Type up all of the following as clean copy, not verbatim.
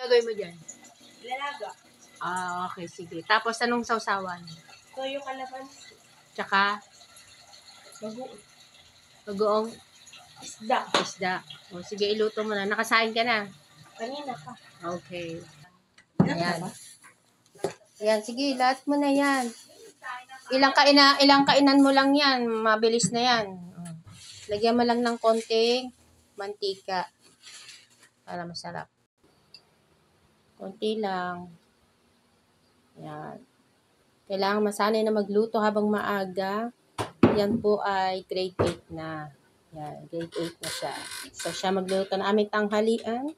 gagawin mo dyan? Lalaga. Ah, okay, sige. Tapos, anong sausawan? Toyo kalamansi. Tsaka, Bagoong. bagoong Isda. isda. O, sige, iluto mo na. Nakasain ka na. Kanina pa. Okay. Ayan. Ayan, sige, lahat mo na yan. Ilang kainan mo lang yan. Mabilis na yan. Lagyan mo lang ng konting mantika. Para masarap. Konti lang. Ayan. Kailangan masanay na magluto habang maaga. Yan po ay grade 8 na. Yan, grade 8 na siya. So, siya magluto na aming tanghalian.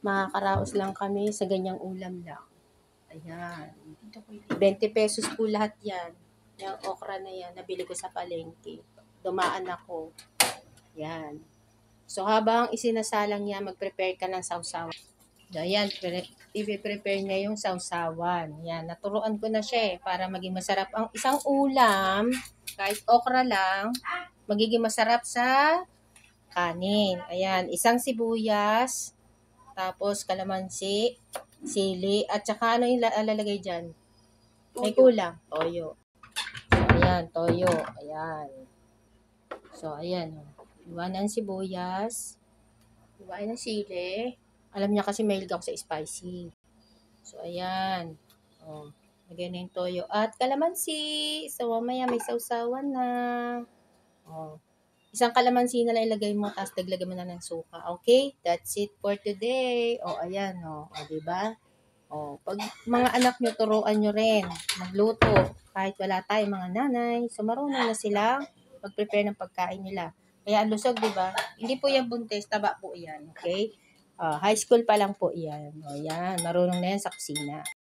Makakaraos lang kami sa ganyang ulam lang. Ayan. 20 pesos po lahat yan. Yung okra na yan, nabili ko sa palengke. Dumaan ako. Yan. So, habang isinasalang yan, mag-prepare ka ng sausawan. Ayan, i-prepare niya yung sausawan. Yan, naturuan ko na siya para maging masarap ang isang ulam. Kahit okra lang, magiging masarap sa kanin. Ayan, isang sibuyas, tapos kalamansi, sili, at saka ano yung lalagay dyan? May kulang. Toyo. So, ayan, toyo. Ayan. So, ayan. Iwanan sibuyas. Iwanan sili. Alam niya kasi mahilig ako sa spicy. So, ayan. O, lagyan na yung toyo. At kalamansi. So, mamaya may sausawan na. O, isang kalamansi na lang ilagay mo, tapos daglagay mo na ng suka. Okay? That's it for today. O, ayan. O, diba? O, pag mga anak nyo, turuan nyo rin magluto. Kahit wala tayong mga nanay. So, marunong na sila mag-prepare ng pagkain nila. Kaya ang lusog, diba? Hindi po yan buntis, taba po yan. Okay? High school pa lang po yan. O, yan. Marunong na yan sa kusina.